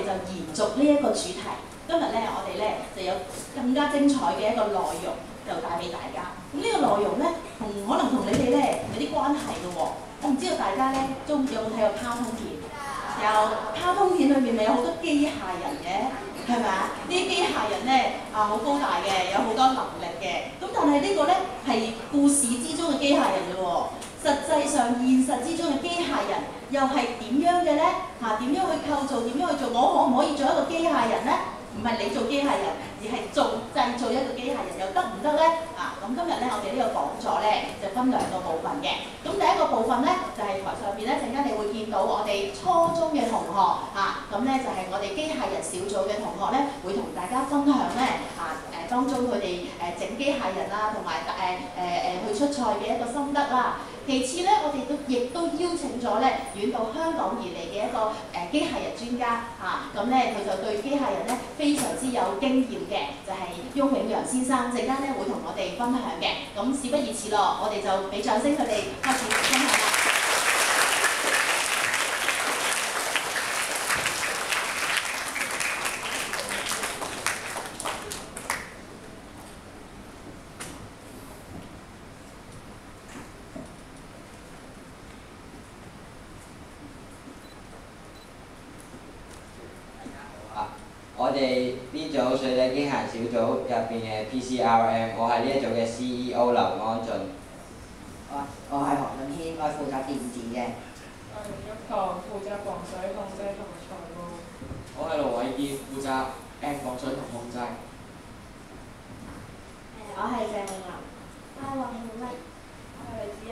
就延續呢一個主題。今日咧，我哋咧就有更加精彩嘅一個內容，就帶俾大家。咁呢個內容咧，可能同你哋咧有啲關係嘅喎。我唔知道大家咧有冇睇過卡通片？有卡通片裏面咪有好多機械人嘅，係咪啊？呢啲機械人咧好高大嘅，有好多能力嘅。咁但係呢個咧係故事之中嘅機械人啫喎。實際上現實之中嘅機械人又係點樣嘅咧？點樣去構造？點樣去做？我可唔可以做一個機械人咧？唔係你做機械人，而係製造一個機械人，又得唔得咧？咁今日咧，我哋呢個講座咧就分兩個部分嘅。咁第一個部分咧就係台上邊咧，陣間你會見到我哋初中嘅同學咁咧就係我哋機械人小組嘅同學咧，會同大家分享咧當中佢哋整機械人同埋去出賽嘅一個心得啦。其次咧，我哋亦都邀請咗咧遠到香港而嚟嘅一個機械人專家咁咧佢就對機械人咧非常之有經驗嘅，就係翁永陽先生，陣間咧會同我哋分享嘅。咁事不宜遲咯，我哋就俾掌聲佢哋開始分享啦。我哋呢組水底機械小組入邊嘅 PCRM， 我係呢一組嘅 CEO 劉安俊。我係何俊軒，我係負責電子嘅。我係一個負責防水控制同埋財務。我係盧偉傑，負責防水同控制。我係鄭永林，我係黃曉威，我係黎子欣。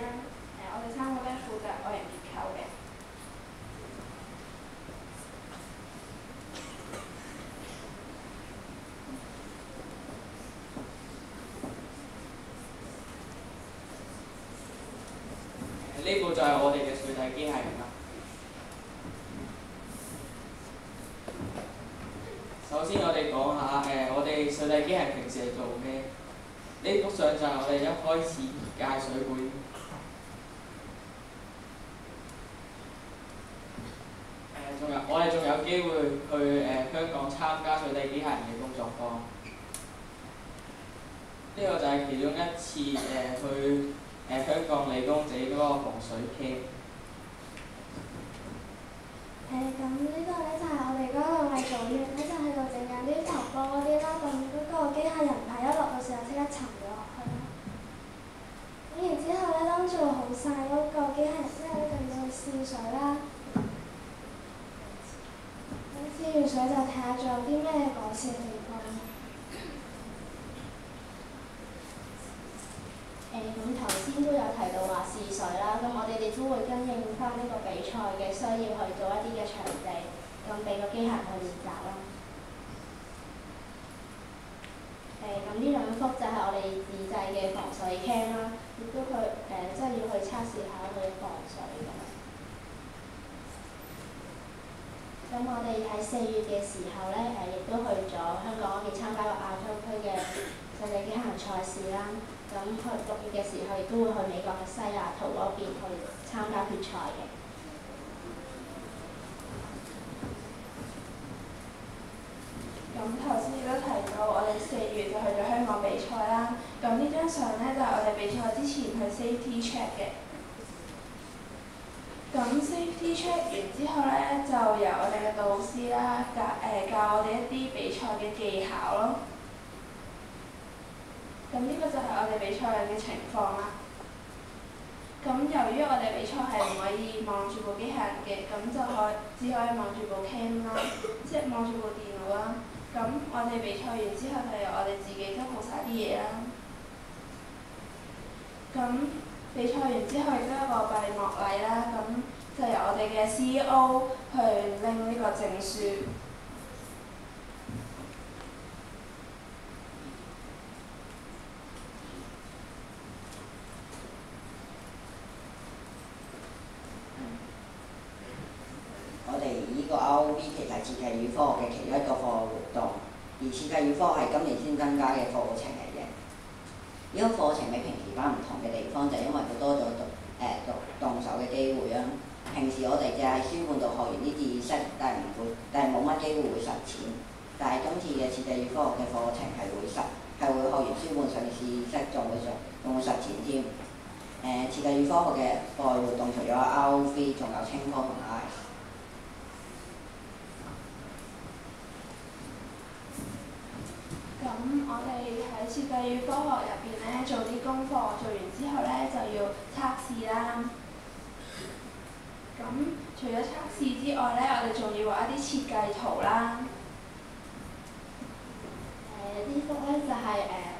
我哋三個咧負責外形結構嘅。呢個就係我哋嘅水底機械人啦。首先我哋講下我哋水底機械人平時係做咩？呢幅相就係我哋一開始介水會。我哋仲有機會去香港參加水底機械人嘅工作坊。呢個就係其中一次去香港理工仔嗰個防水 camp。咁呢個咧就係我哋嗰個製造員咧，就喺度整緊啲浮波嗰啲啦。咁嗰個機械人牌一落嘅時候，即刻沉咗落去啦。咁然之後咧，當做好晒嗰個機械人之後咧，就要去試水啦。咁試完水就睇下仲有啲咩改善嘅地方。咁頭先都有提到話試水啦，咁我哋都會跟應翻呢個比賽嘅需要去做一啲嘅場地，咁俾個機械人去練習啦。咁呢兩幅就係我哋自製嘅防水 cam 啦，亦都即係要去測試下佢防水咁。咁我哋喺4月嘅時候咧，亦都去咗香港嗰邊參加個亞洲區嘅水底機械人賽事啦。咁去6月嘅時候，亦都會去美國嘅西雅圖嗰邊去參加決賽嘅。咁頭先亦都提到，我哋4月就去咗香港比賽啦。咁呢張相咧就係我哋比賽之前去 safety check 嘅。咁 safety check 完之後咧，就由我哋嘅導師啦教我哋一啲比賽嘅技巧咯。咁呢個就係我哋比賽嘅情況啦。咁由於我哋比賽係唔可以望住部機械人嘅，咁就只可以望住部 cam 啦，即係望住部電腦啦。咁我哋比賽完之後就由我哋自己執好晒啲嘢啦。咁比賽完之後亦都有個閉幕禮啦，咁就由我哋嘅 CEO 去拎呢個證書。我哋呢個 ROV 其實係設計與科學嘅其中一個課外活動，而設計與科學係今年先增加嘅課程嚟嘅。呢個課程比平時班唔同嘅地方就係因為佢多咗動手嘅機會啦。平時我哋就係書本度學完啲知識，但係冇乜嘅機會會實踐，但係今次嘅設計與科學嘅課程係會學完書本上嘅知識，仲會實踐添。設計與科學嘅課外活動除咗 ROV， 仲有青科同 ICE。咁我哋喺設計與科學入邊咧做啲功課，做完之後咧就要測試啦。咁除咗測試之外咧，我哋仲要畫一啲設計圖啦。呢幅咧就係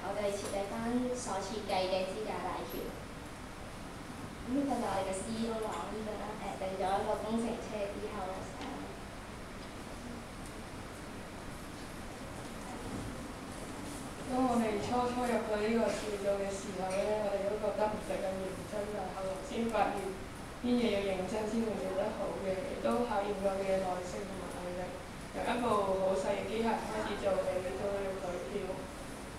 我哋設計班所設計嘅支架大橋。咁呢個就係我哋嘅 CEO 啦，呢個咧定咗一個工程車之後嘅相。當我哋初入到呢個小組嘅時候咧，我哋都覺得唔使咁認真，但後來先發現啲嘢要認真先會做得好嘅，亦都考驗咗你嘅耐性同埋毅力。由一部好細嘅機械開始做起，到要舉票，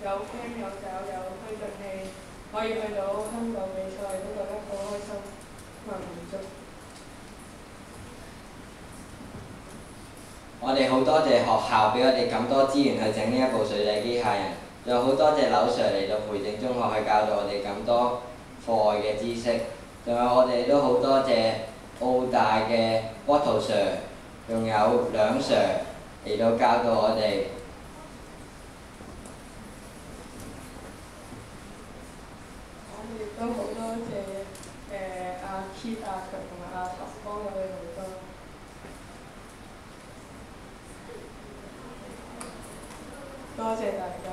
有 cam 有爪有推進器，可以去到香港比賽，都覺得好開心同埋滿足。我哋好多謝學校俾我哋咁多資源去整呢一部水底機械人，仲有好多謝柳 Sir 嚟到培正中學去教導我哋咁多課外嘅知識，仲有我哋都好多謝澳大嘅 Bottle Sir， 仲有梁 Sir 嚟到教導我哋。我哋亦都好多謝阿 Kit 阿強同埋阿頭幫我哋好多。多謝大家。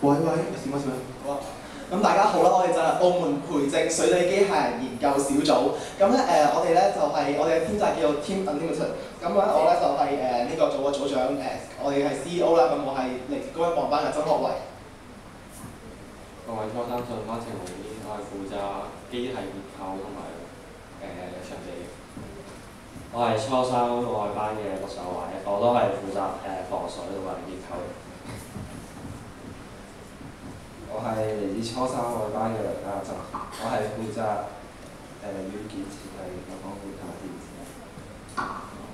喂，閃開。好啊。咁大家好啦，我哋就係澳門培正水底機械人研究小組。咁咧我哋咧就係、我哋嘅編制叫做 Team Unlimited。咁咧我咧就係呢個組嘅組長我哋係 CEO 啦。咁我係嚟自高一望班嘅曾學維。各位初三順翻程路邊，我係負責機械結構同埋場地。我係初三外班嘅陸秀華，我都係負責防水同埋結構。我係嚟自初三外班嘅梁家澤，我係負責軟件設計、有講負責電子。我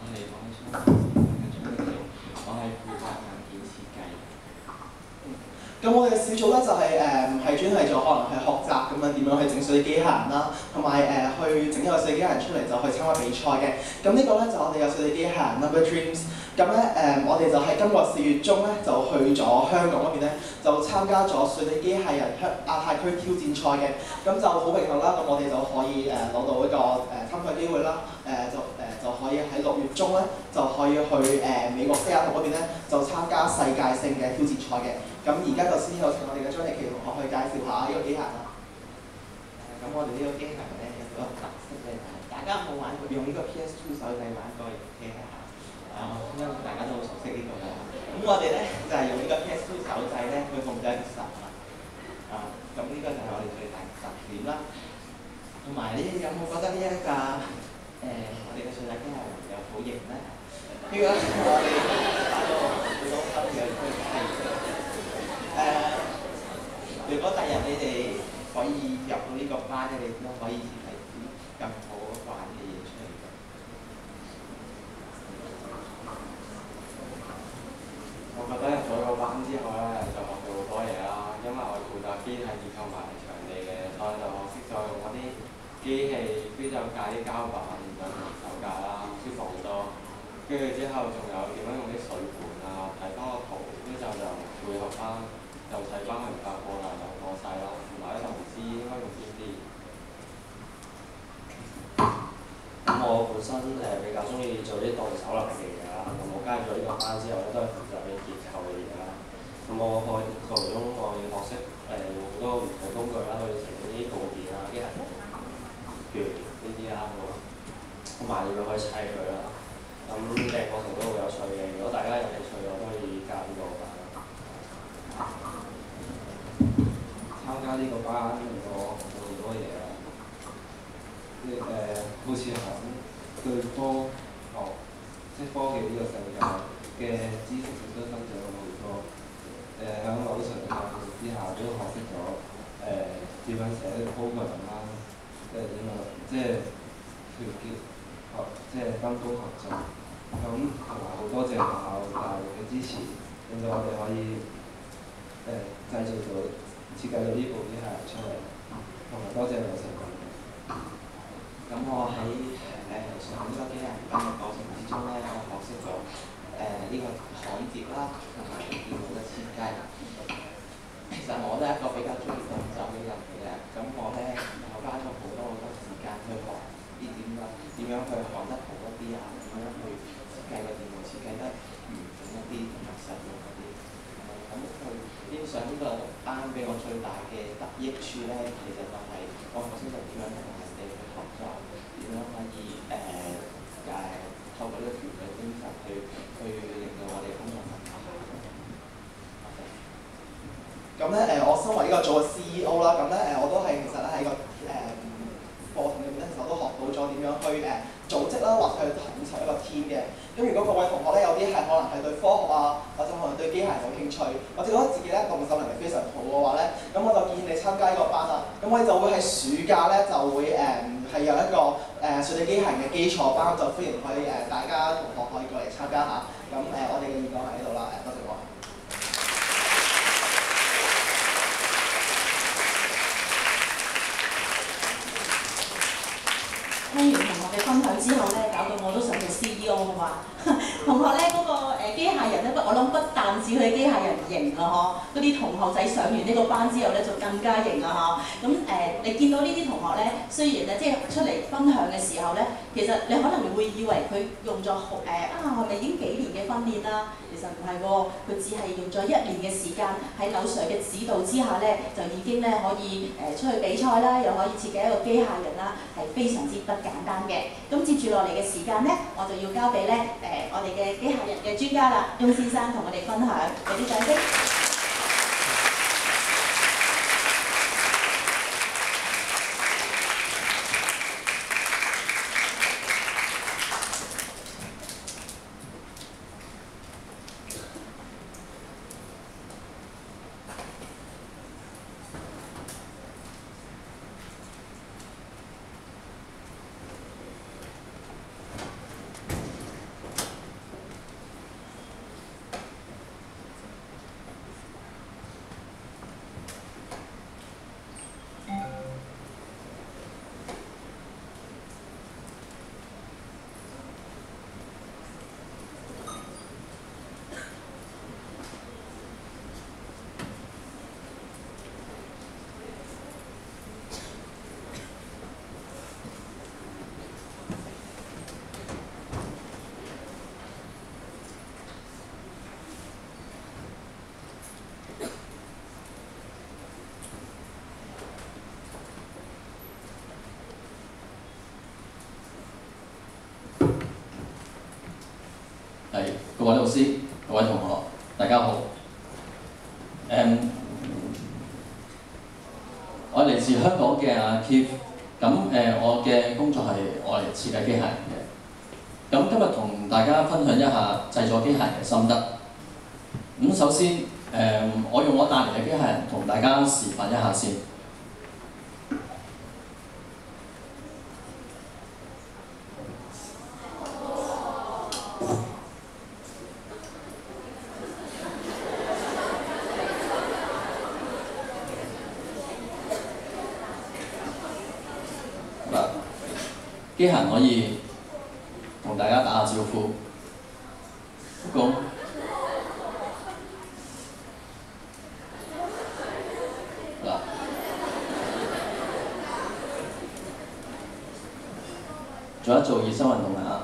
嚟講初三我係負責硬件設計。咁我哋嘅小組咧就係專係做可能係學習咁樣點樣去整水底機械人啦，同埋去整一個水底機械人出嚟就去參加比賽嘅。咁呢個咧就我哋嘅水底機械人 Number Dreams。咁咧我哋就喺今個4月中咧就去咗香港嗰邊咧，就參加咗水底機械人亞太區挑戰賽嘅。咁就好榮幸啦，咁我哋就可以攞到一個參賽機會啦。就可以喺6月中咧就可以去美國西雅圖嗰邊咧就參加世界性嘅挑戰賽嘅。咁而家就先有請我哋嘅張力琪同學去介紹下呢個機械人啦。咁我哋呢個機械人咧有個特色咧，大家有冇玩過用呢個 PS2 手掣玩過機械人？因為大家都好熟悉呢個啦。咁我哋咧就係用呢個 PS2 手掣咧去控制一個神啊。咁呢個就係我哋最大嘅特點啦。同埋你有冇覺得呢一架我哋嘅水底機械人又好型咧？呢個我哋打咗好多分嘅推介。如果第日你哋可以入到呢個班咧，你都可以設計啲更好玩嘅嘢出嚟嘅。我覺得入咗個班之後咧，就學到好多嘢啦，因為我負責機械結構埋場地嘅，所以就學識咗用嗰啲機器邊就架啲膠板，然後手架啦，舒服好多。跟住之後仲有點樣用啲水管啊，睇翻個圖，跟住就配合翻。就睇翻佢發過大有過細咯，同埋咧就唔知應該用邊啲。咁我本身比較中意做啲動手能嘅嘢啦，咁我加入咗呢個班之後咧，都係負責啲結構嘅嘢啦。咁我過程中我要學識用好多唔同工具啦，去整啲部件啊、機械譬如呢啲啦，咁同埋你可以砌佢啦。咁嘅過程都好有趣嘅，如果大家有興趣，我都可以加呢個班。參加呢個班，我學到好多嘢啦。好似響對科學，即係科技呢個世界嘅知識亦都增長咗好多。喺網上嘅教學之下，都學識咗點樣寫 program 啦，點樣即係團結即係分工合作。咁同埋好多謝學校大力嘅支持，令到我哋可以製造到設計到呢部機械人出嚟，同埋多謝老師。咁我喺上呢個機械人班嘅過程之中咧，我學識咗呢個焊接啦，同埋電腦嘅設計。其實我都係一個比較中意動手嘅人嚟嘅，咁我花咗好多時間去學呢點樣去焊得好一啲啊，點樣去設計個電腦設計得完整一啲同埋實用一啲。咁佢基本上呢個班俾我最大嘅得益處咧，其實就係我學識咗點樣同人哋去合作，點樣可以透過呢個團隊精神去令到我哋工作更加好。咁咧我身為呢個組嘅 CEO 啦，咁咧我都係其實咧喺個課程裏面咧，其實我都學到咗點樣去組織啦，或者去統籌一個 team 嘅。咁如果各位同學咧有啲係可能係對科學啊，或者可能對機械人有興趣，或者覺得自己咧動手能力非常好嘅話咧，咁我就建議你參加呢個班啦。咁我哋就會喺暑假咧就會係有一個水力機械人嘅基礎班，就歡迎可以大家同學可以過嚟參加下。咁我哋嘅演講喺呢度啦，多謝各位。聽完同學嘅分享之後咧，搞到我都想做 CEO 啊嘛！同學咧嗰個機械人咧，我諗不但止佢機械人型啊嗬，嗰啲同學仔上完呢個班之後咧，就更加型啊嗬！咁你見到呢啲同學咧，雖然咧即係出嚟分享嘅時候咧，其實你可能會以為佢用咗係咪已經幾年嘅訓練啦？其實唔係喎，佢只係用咗1年嘅時間喺柳 Sir 嘅指導之下咧，就已經咧可以出去比賽啦，又可以設計一個機械人啦，係非常之不簡單嘅。咁接住落嚟嘅時間咧，我就要交俾咧我哋嘅機械人嘅專家啦，翁先生同我哋分享，俾啲掌聲。各位老師、各位同學，大家好。我嚟自香港嘅阿 Keith，我嘅工作係我嚟設計機械人嘅。咁今日同大家分享一下製作機械人嘅心得。咁首先，我用我帶嚟嘅機械人同大家示範一下先。機械人可以同大家打下招呼，咁嗱，做一做熱身運動啊！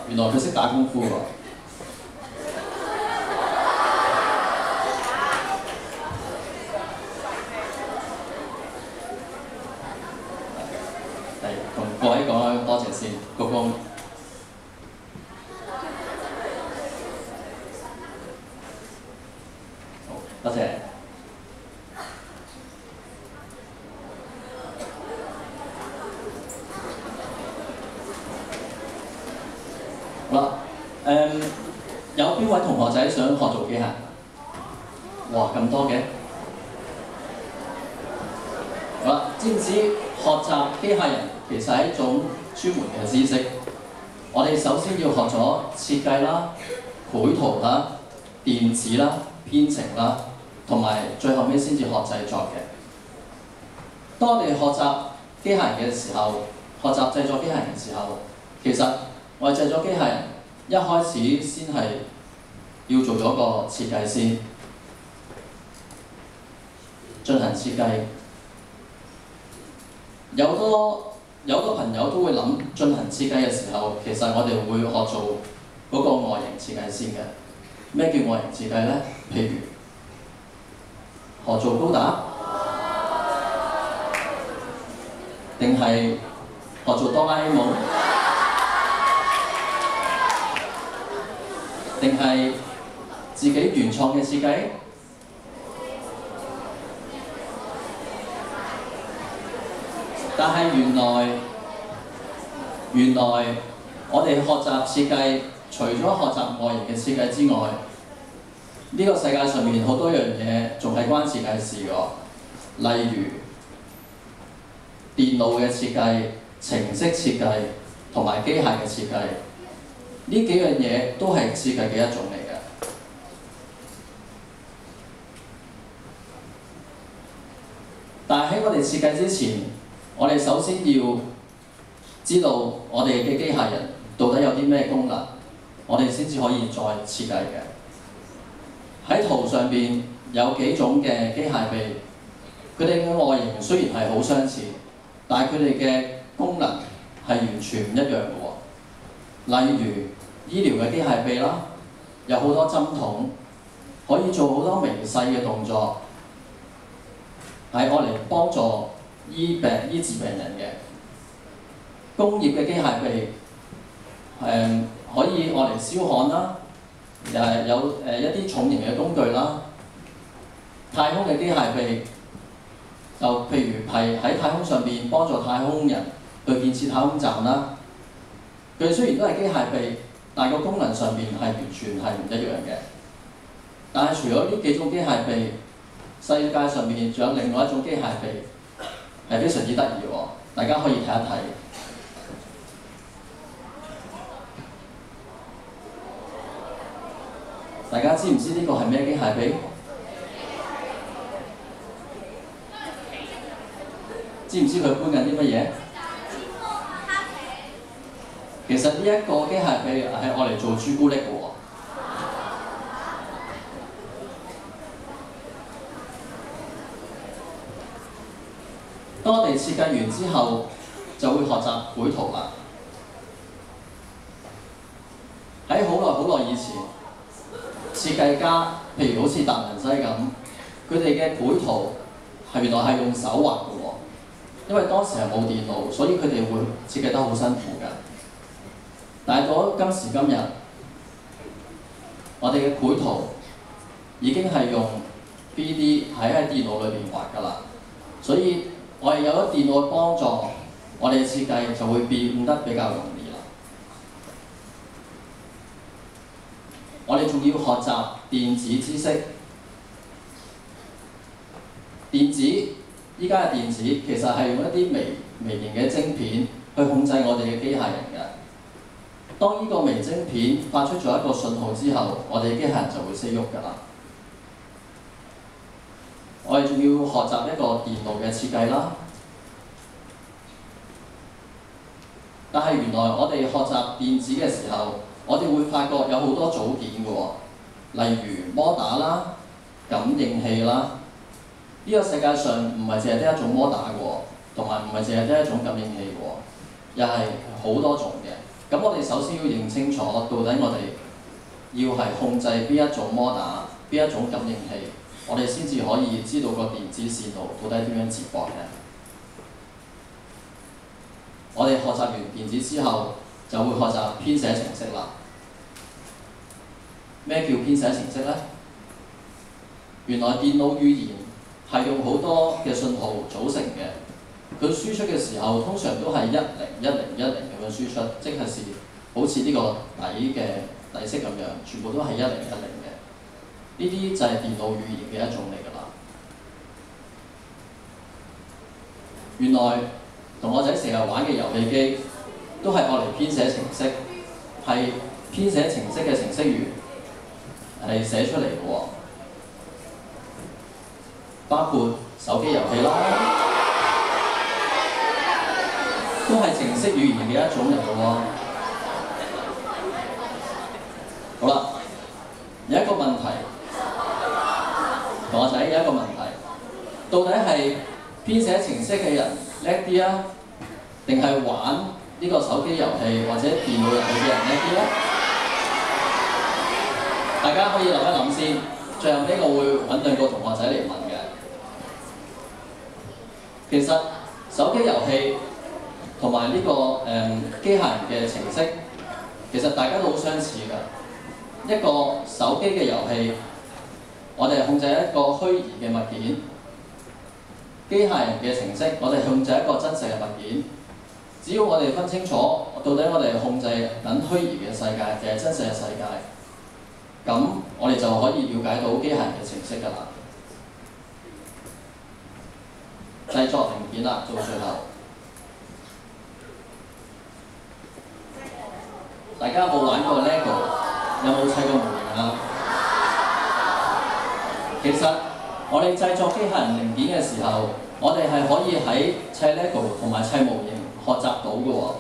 原來佢識打功夫喎。先，鞠躬。好，多謝。好啦，有邊位同學仔想學做機械人？哇，咁多嘅！好啦，知唔知學習機械人其實係一種專門嘅知識？我哋首先要學咗設計啦、繪圖啦、電子啦、編程啦，同埋最後尾先至學製作嘅。當我哋學習機械人嘅時候，學習製作機械人嘅時候，其實我哋製作機械人一開始先係要做咗個設計先，進行設計。有好多朋友都會諗進行設計嘅時候，其實我哋會學做嗰個外形設計先嘅。咩叫外形設計呢？譬如學做高達，定係學做哆啦 A 夢，定係自己原創嘅設計？但係原來我哋學習設計，除咗學習外形嘅設計之外，呢個世界上面好多樣嘢仲係關設計事㗎。例如電腦嘅設計、程式設計同埋機械嘅設計，呢幾樣嘢都係設計嘅一種嚟嘅。但係喺我哋設計之前，我哋首先要知道我哋嘅機械人到底有啲咩功能，我哋先至可以再設計嘅。喺圖上邊有幾種嘅機械臂，佢哋嘅外形雖然係好相似，但係佢哋嘅功能係完全唔一樣嘅喎。例如醫療嘅機械臂啦，有好多針筒，可以做好多微細嘅動作，係愛嚟幫助醫治病人嘅。工業嘅機械臂可以愛嚟燒焊啦，又係有一啲重型嘅工具啦。太空嘅機械臂就譬如係喺太空上邊幫助太空人去建設太空站啦。佢哋雖然都係機械臂，但係個功能上邊係完全係唔一樣嘅。但係除咗呢幾種機械臂，世界上面仲有另外一種機械臂係非常之得意喎，大家可以睇一睇。大家知唔知呢個係咩機械臂？知唔知佢搬緊啲乜嘢？其實呢一個機械臂係愛嚟做朱古力嘅喎。當我哋設計完之後，就會學習繪圖啦。喺好耐以前，設計家譬如好似達文西咁，佢哋嘅繪圖係原來係用手畫嘅喎，因為當時係冇電腦，所以佢哋會設計得好辛苦㗎。但係到今時今日，我哋嘅繪圖已經係用 3D 喺電腦裏邊畫㗎啦，所以我哋有咗電腦嘅幫助，我哋嘅設計就會變得比較容易啦。我哋仲要學習電子知識。電子依家嘅電子其實係用一啲微型嘅晶片去控制我哋嘅機械人嘅。當呢個微晶片發出咗一個信號之後，我哋嘅機械人就會識喐㗎啦。我哋仲要學習一個電路嘅設計啦。但係原來我哋學習電子嘅時候，我哋會發覺有好多組件嘅喎，例如摩打啦、感應器啦。呢個世界上唔係淨係得一種摩打嘅喎，同埋唔係淨係得一種感應器嘅喎，又係好多種嘅。咁我哋首先要認清楚，到底我哋要係控制邊一種摩打、邊一種感應器，我哋先至可以知道個電子線路到底點樣接駁嘅。我我哋學習完電子之後，就會學習編寫程式啦。咩叫編寫程式呢？原來電腦語言係用好多嘅信號組成嘅，佢輸出嘅時候通常都係101010咁樣輸出，即係好似呢個底色咁樣，全部都係1010嘅。呢啲就係電腦語言嘅一種嚟㗎啦。原來同學仔成日玩嘅遊戲機都係愛嚟編寫程式，係編寫程式嘅程式員係寫出嚟嘅喎，包括手機遊戲啦，都係程式語言嘅一種嚟嘅喎。好啦，有一個問題，同學仔有一個問題，到底係編寫程式嘅人叻啲啊，定係玩呢個手機遊戲或者電腦遊戲嘅人叻啲咧？大家可以諗一諗先，最後呢個會揾2個同學仔嚟問嘅。其實手機遊戲同埋呢個機械人嘅程式，其實大家都好相似㗎。一個手機嘅遊戲，我哋係控制一個虛擬嘅物件；機械人嘅程式，我哋控制一個真實嘅物件。只要我哋分清楚，到底我哋係控制緊虛擬嘅世界定係真實嘅世界，咁我哋就可以了解到機械人嘅程式㗎啦。製作零件啦，到最後，大家有冇玩過 LEGO？ 有冇砌過模型啊？其實我哋製作機械人零件嘅時候，我哋係可以喺砌 LEGO 同埋砌模型學習到嘅喎。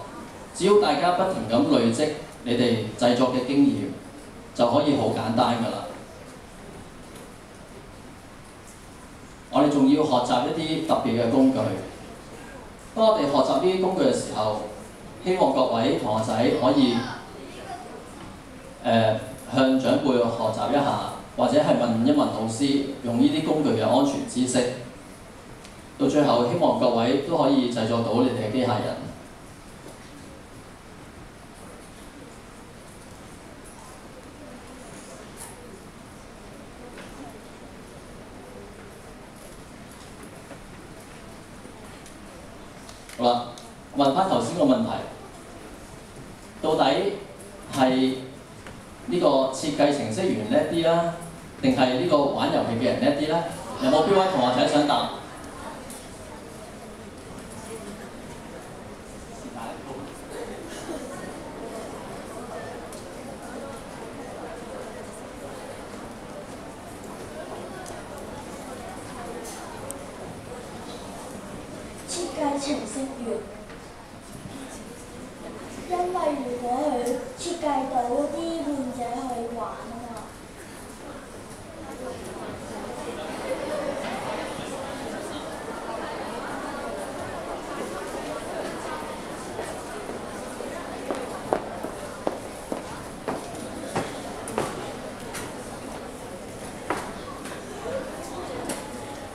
只要大家不停咁累積你哋製作嘅經驗，就可以好簡單㗎啦。我哋仲要學習一啲特別嘅工具。當我哋學習呢啲工具嘅時候，希望各位同學仔可以向長輩學習一下，或者係問一問老師用呢啲工具嘅安全知識。到最後，希望各位都可以製作到你哋嘅機械人。好啦，問翻頭先個問題，到底係呢個設計程式員叻啲啦，定係呢個玩遊戲嘅人叻啲咧？有冇邊位同學仔想答？設計程式員，因為如果佢設計到啲玩者去玩啊嘛。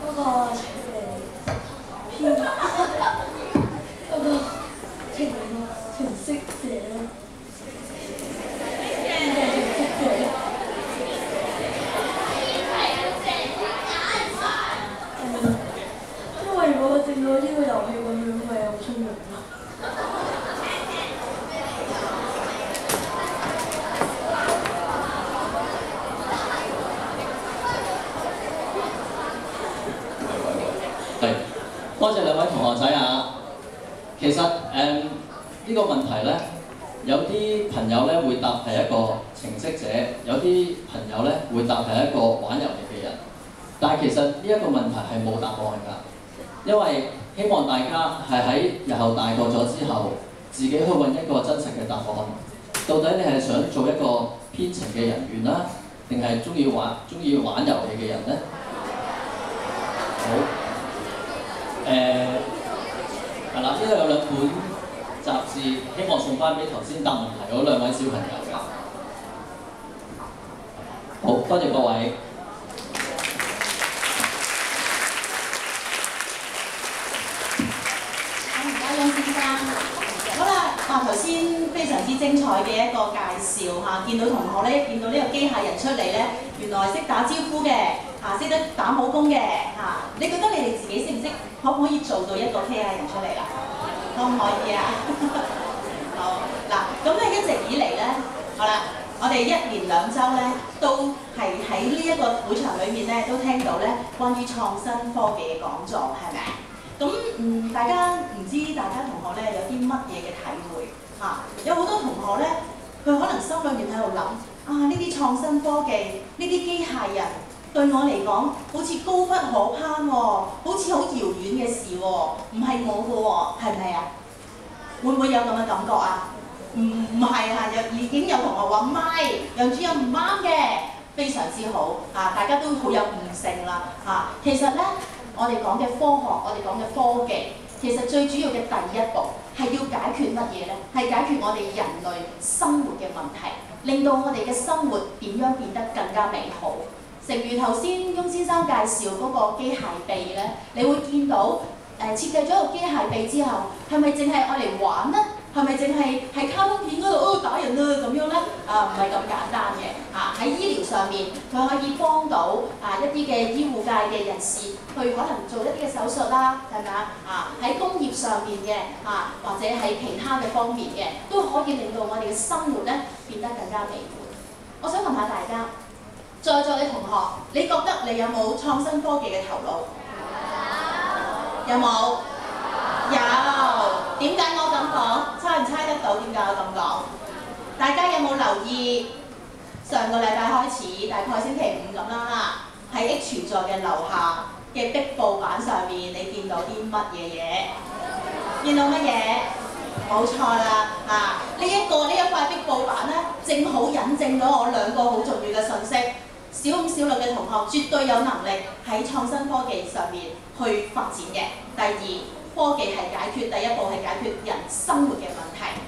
嗰個程式者咯，因為如果佢整到呢個遊戲咁樣，咪好聰明咯。係，多謝兩位同學仔啊！其實呢個問題呢，有啲朋友呢會答係一個程式者，有啲朋友呢會答係一個玩遊戲嘅人。但係其實呢一個問題係冇答案㗎，因為希望大家係喺日後大個咗之後，自己去揾一個真實嘅答案。到底你係想做一個編程嘅人員啦，定係中意玩遊戲嘅人呢？好，係啦，呢度有2本雜誌，希望送翻俾頭先答問題嗰2位小朋友㗎。好，多謝各位。我唔該，張先生。常之精彩嘅一個介紹嚇，見到同學咧，見到呢個機械人出嚟咧，原來識打招呼嘅嚇，識得打武功嘅嚇。你覺得你哋自己識唔識？可唔可以做到一個機械人出嚟啦？可唔可以啊？好嗱，咁咧一直以嚟咧，好啦，我哋1連2週咧，都係喺呢一個會場裏面咧，都聽到咧關於創新科技嘅講座，係咪？咁大家唔知大家同學咧有啲乜嘢嘅體會嚇？有好多同學咧，佢可能心裏面喺度諗啊，呢啲創新科技，呢啲機械人對我嚟講好似高不可攀喎，好似好遙遠嘅事喎，唔係我嘅喎，係咪啊？會唔會有咁嘅感覺啊？唔係嚇，已經有同學話唔係，楊主任唔啱嘅，非常之好啊！大家都好有悟性啦嚇。其實咧，我哋講嘅科學，我哋講嘅科技，其實最主要嘅第一步係要解決乜嘢咧？係解決我哋人類生活嘅問題，令到我哋嘅生活點樣變得更加美好。正如頭先翁先生介紹嗰個機械臂咧，你會見到設計咗個機械臂之後，係咪淨係愛嚟玩咧？係咪淨係卡通片嗰度打人啊咁樣咧？唔係咁簡單嘅啊！喺醫療上面，佢可以幫到一啲嘅醫護界嘅人士，去可能做一啲嘅手術啦，係咪啊？喺工業上面嘅或者喺其他嘅方面嘅，都可以令到我哋嘅生活咧變得更加美滿。我想問下大家，在座嘅同學，你覺得你有冇創新科技嘅頭腦？有冇？有。點解我咁講？猜唔猜得到點解我咁講？大家有冇留意上個禮拜開始，大概星期5咁啦，喺 H 座嘅樓下嘅壁報板上面，你見到啲乜嘢嘢？見到乜嘢？冇錯啦，呢一塊壁報板咧，正好引證咗我2個好重要嘅信息。小5、小6嘅同學絕對有能力喺創新科技上面去發展嘅。第二，科技係解決第一步係解決人生活嘅問題。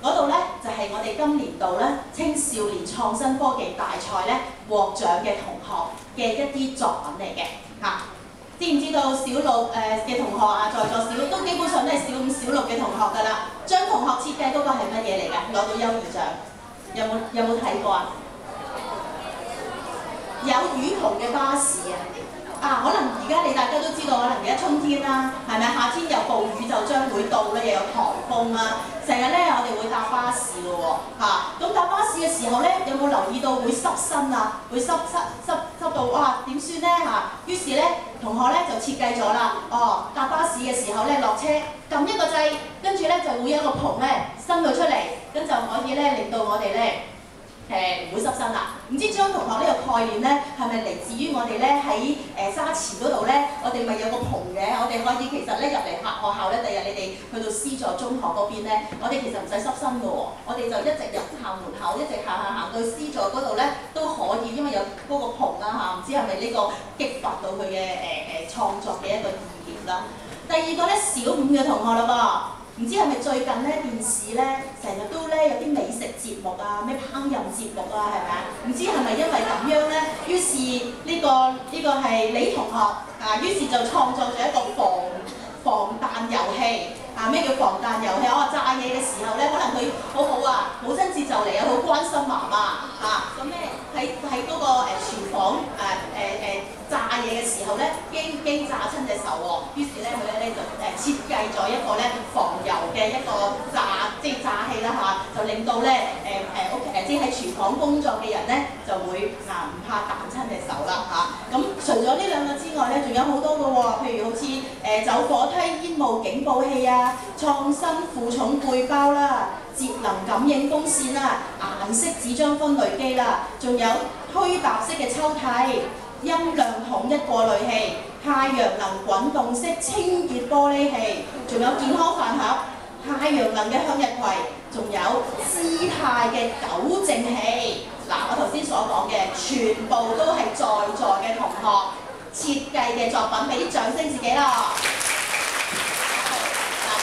嗰度咧就係我哋今年度咧青少年創新科技大賽咧獲獎嘅同學嘅一啲作品嚟嘅嚇。知唔知道小6嘅同學啊，在座小6都基本上都係小5、小6嘅同學㗎啦。張同學設計嗰個係乜嘢嚟㗎？攞到優異獎，有冇睇過啊？有雨棚嘅巴士可能而家大家都知道，可能而家春天啦，係咪？夏天有暴雨就將會到咧，又有颱風啦。成日咧，我哋會搭巴士嘅喎，咁搭巴士嘅時候咧，有冇留意到會濕身啊？會濕到哇點算咧嚇？於是咧，同學咧就設計咗啦。搭巴士嘅時候咧，落車撳一個掣，跟住咧就會有一個棚咧伸到出嚟，咁就可以咧令到我哋咧唔會濕身啦。唔知張同學呢個概念咧係咪嚟自於我哋咧喺沙池嗰度咧？我哋咪有個棚嘅，我哋可以其實咧入嚟學校咧，第日你哋去到 C 座中學嗰邊咧，我哋其實唔使濕身嘅喎，我哋就一直入校門口，一直行到 C 座嗰度咧都可以，因為有嗰個棚啦唔知係咪呢個激發到佢嘅創作嘅一個意念啦。第二個咧，小5嘅同學啦噃。唔知係咪最近咧電視咧成日都咧有啲美食節目咩烹飪節目係咪啊？唔知係咪因為咁樣咧，於是呢個係李同學於是就創作咗一個防彈遊戲咩叫防彈遊戲？炸嘢嘅時候咧，可能佢好好母親節就嚟好關心媽媽咁咧喺嗰個廚房炸嘢嘅時候咧，驚炸親隻手喎，於是咧佢咧就設計咗一個咧防油嘅一個炸氣啦就令到咧即係喺廚房工作嘅人咧就會唔怕彈親隻手啦咁除咗呢2個之外咧，仲有好多嘅喎，譬如好似走火梯煙霧警報器創新負重背包啦，節能感應風扇啦，顏色紙張分類機啦，仲有推踏式嘅抽屜、音量統一過濾器、太陽能滾動式清潔玻璃器，仲有健康飯盒、太陽能嘅向日葵，仲有姿態嘅糾正器。我頭先所講嘅全部都係在座嘅同學設計嘅作品，俾啲掌聲自己啦！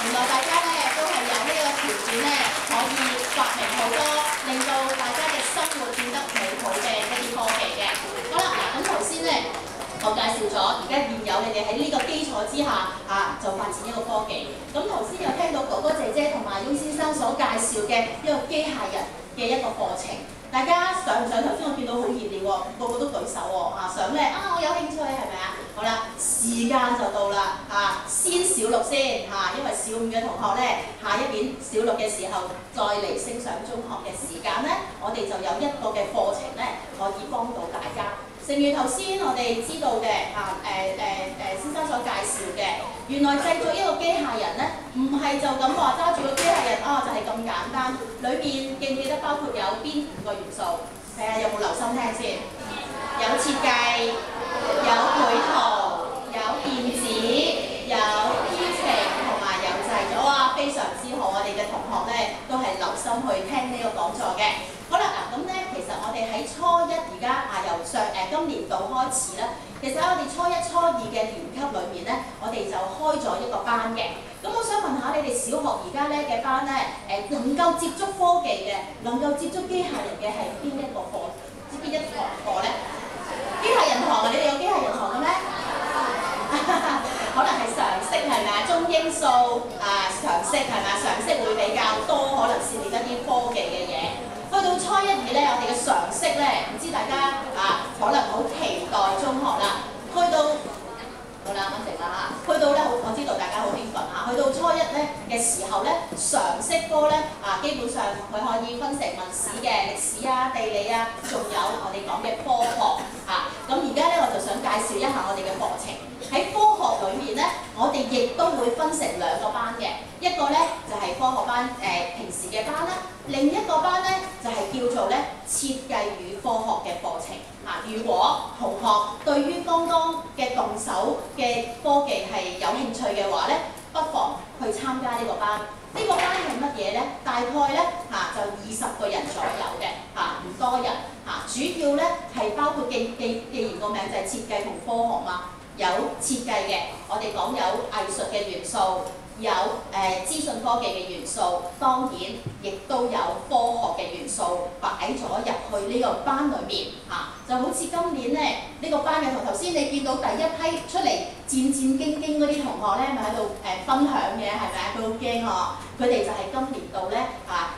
原來大家咧都係有呢個條件咧，可以發明好多令到大家嘅生活變得美好嘅一啲科技嘅。好啦，咁頭先咧我介紹咗而家現有你哋喺呢個基礎之下就發展一個科技。咁頭先有聽到哥哥姐姐同埋翁先生所介紹嘅一個機械人嘅一個課程，大家想唔想？頭先我見到好熱烈喎，個個都舉手喎，想咧我有興趣係咪啊？好啦，時間就到啦先小六先因為小五嘅同學咧，下一年小六嘅時候再嚟升上中學嘅時間咧，我哋就有一個嘅課程咧可以幫到大家。正如頭先我哋知道嘅先生所介紹嘅，原來製作一個機械人咧，唔係就咁話揸住個機械人就係咁簡單。裏邊記唔記得包括有邊5個元素？睇下有冇留心聽先。有設計，有繪圖，有電子，有編程同埋有製咗非常之好。我哋嘅同學咧都係留心去聽呢個講座嘅。好啦，咁咧其實我哋喺初一而家由今年度開始咧，其實喺我哋初一、初二嘅年級裏面咧，我哋就開咗一個班嘅。咁我想問下你哋小學而家咧嘅班咧，能夠接觸科技嘅，能夠接觸機械人嘅係邊一個課？知邊一堂課咧？機械人堂你哋有機械人堂嘅咩？可能係常識係咪啊？中英數常識係咪啊？常識會比較多，可能涉獵一啲科技嘅嘢。去到初一二咧，我哋嘅常識咧，唔知大家可能好期待中學啦。去到好啦，安靜啦去到咧我知道大家好興奮去到初一咧嘅時候咧，常識科咧基本上佢可以分成文史嘅、歷史地理仲有我哋講嘅科學咁而家咧我就想介紹一下我哋嘅課程。喺科學裏面咧，我哋亦都會分成2個班嘅，一個咧就係科學班平時嘅班啦，另一個班咧就係叫做咧設計與科學嘅課程如果同學對於剛剛嘅動手嘅科技係有興趣嘅話咧，不妨去參加呢個班。呢個班係乜嘢咧？大概咧就20個人左右嘅唔多人主要咧係包括既然個名就係設計同科學嘛。有設計嘅，我哋講有藝術嘅元素，有資訊科技嘅元素，當然亦都有科學嘅元素擺咗入去呢個班裏面就好似今年咧呢個班嘅頭先你見到第一批出嚟戰戰兢兢嗰啲同學咧，咪喺度分享嘅係咪啊？佢好驚佢哋就係今年度咧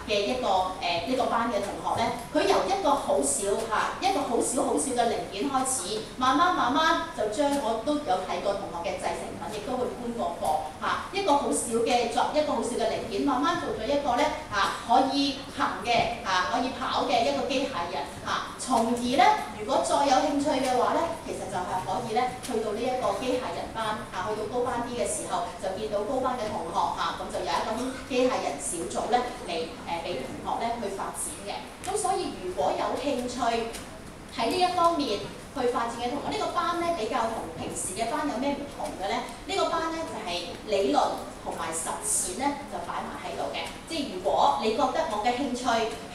嘅一個呢個班嘅同學咧，佢由一個好少嘅零件開始，慢慢就將我都有睇過同學嘅製成品，亦都會搬過課一個好少嘅零件，慢慢做咗一個咧可以行嘅可以跑嘅一個機械人從而咧如果再有興趣嘅話咧，其實就係可以咧去到呢一個機械人班去到高班啲嘅時候，就見到高班嘅同學咁就有一個機械人小組咧嚟俾同學咧去發展嘅。咁所以如果有興趣喺呢一方面去發展嘅同學，呢個班咧比較同平時嘅班有咩唔同嘅咧？呢個班咧就係理論同埋實踐咧就擺埋喺度嘅。即係如果你覺得我嘅興趣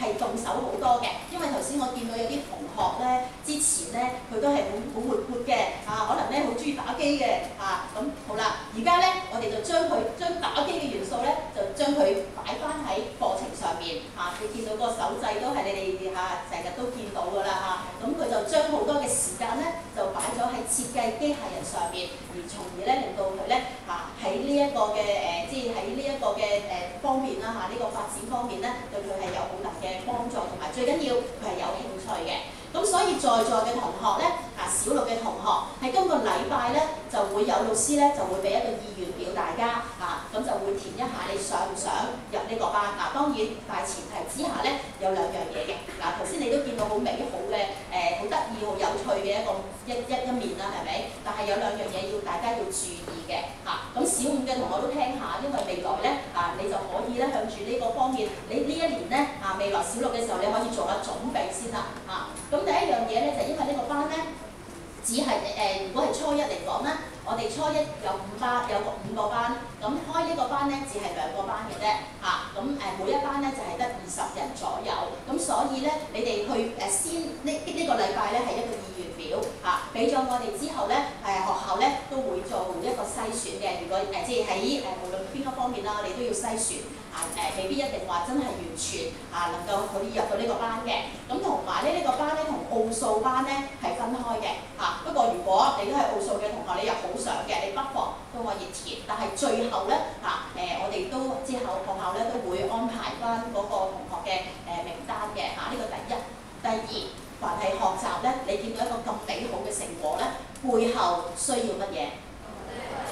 係動手好多嘅，因為頭先我見到有啲同學咧之前咧佢都係好活潑嘅可能咧好中意打機嘅咁好啦。而家咧我哋就將打機嘅元素咧就將佢擺翻喺課程上面你見到個手掣都係你哋成日都見到㗎啦咁佢就將好多嘅時間咧就擺咗喺設計機械人上面，而從而咧令到佢咧喺呢一個嘅即係喺呢一個嘅方面啦呢個發展方面咧對佢係有好大嘅幫助，同埋最緊要佢係有興趣嘅。咁所以在座嘅同學咧小六嘅同學喺今個禮拜咧就會有老師咧就會俾一個意願表大家咁就會填一下你想唔想入呢個班當然大前提之下咧有2樣嘢嘅頭先你都見到好美好嘅好得意好有趣嘅一面啦，係咪？但係有2樣嘢要大家要注意嘅咁小五嘅同學都聽下，因為未來咧你就可以咧向住呢個方面，你呢一年咧未來小六嘅時候你可以做下準備先啦咁第一樣嘢咧就因為呢個班咧只係如果係初一嚟講咧，我哋初一有5個班，咁開呢個班咧只係2個班嘅啫咁每一班咧就係得20人左右，咁所以咧，你哋去先呢個禮拜咧係一個意願表俾咗我哋之後咧，學校咧都會做一個篩選嘅。如果即係喺無論邊個方面啦，我哋都要篩選未必一定話真係完全能夠可以入到呢個班嘅。咁同埋呢個班咧同奧數班咧係分開嘅不過如果你都係奧數嘅同學，你又好想嘅，你不妨都可以填。但係最後咧我哋都之後學校咧都會安排翻嗰個同學嘅名單嘅呢個第一。第二，凡係學習咧，你見到一個咁美好嘅成果咧，背後需要乜嘢？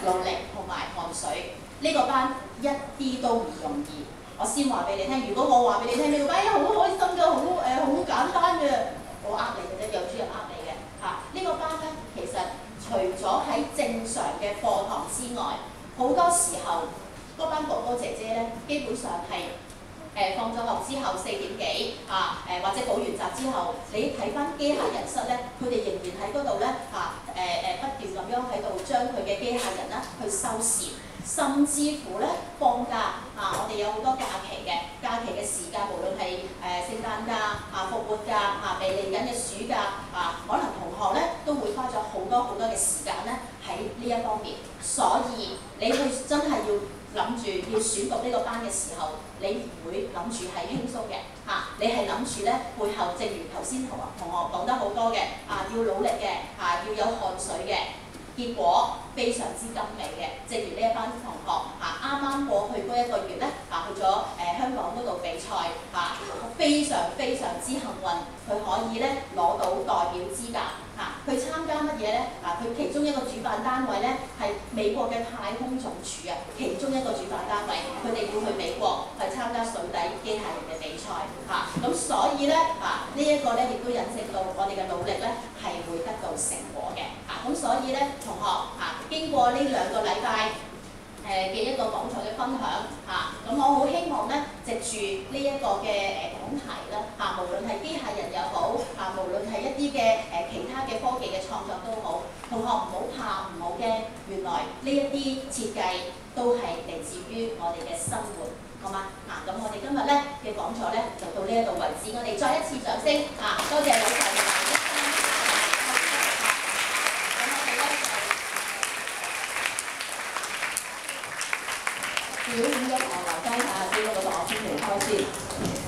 努力同埋汗水。呢個班一啲都唔容易。我先話俾你聽，如果我話俾你聽呢個班好開心㗎，好簡單嘅，我呃你嘅啫，有主任呃你嘅呢個班咧，其實除咗喺正常嘅課堂之外，好多時候嗰班哥哥姐姐咧，基本上係放咗學之後4點幾或者補完習之後，你睇翻機械人室咧，佢哋仍然喺嗰度咧不斷咁樣喺度將佢嘅機械人咧去修繕。甚至乎咧放假我哋有好多假期嘅時間，無論係聖誕假復活假未嚟緊嘅暑假可能同學咧都會花咗好多嘅時間咧喺呢一方面。所以你去真係要諗住要選讀呢個班嘅時候，你唔會諗住係輕鬆嘅你係諗住咧背後，正如頭先同學講得好多嘅要努力嘅要有汗水嘅。結果非常之甘美嘅，正如呢一班同學啱啱過去嗰1個月咧去咗香港嗰度比賽非常之幸運，佢可以咧攞到代表資格去參加乜嘢咧？佢其中一個主辦單位咧係美國嘅太空總署其中一個主辦單位，佢哋要去美國去參加水底機械人嘅比賽咁所以咧呢一個咧亦都引證到我哋嘅努力咧係會得到成果嘅咁所以咧同學經過呢2個禮拜嘅一個講座嘅分享咁我好希望咧藉住呢一個嘅講題啦無論係機械人又好無論係一啲嘅其他嘅科技嘅創作都好，同學唔好怕唔好驚，原來呢一啲設計都係嚟自於我哋嘅生活，好嗎？咁我哋今日咧嘅講座咧就到呢一度為止，我哋再一次掌聲多謝老師。表演嘅同學留低下，俾我個同學先離開先。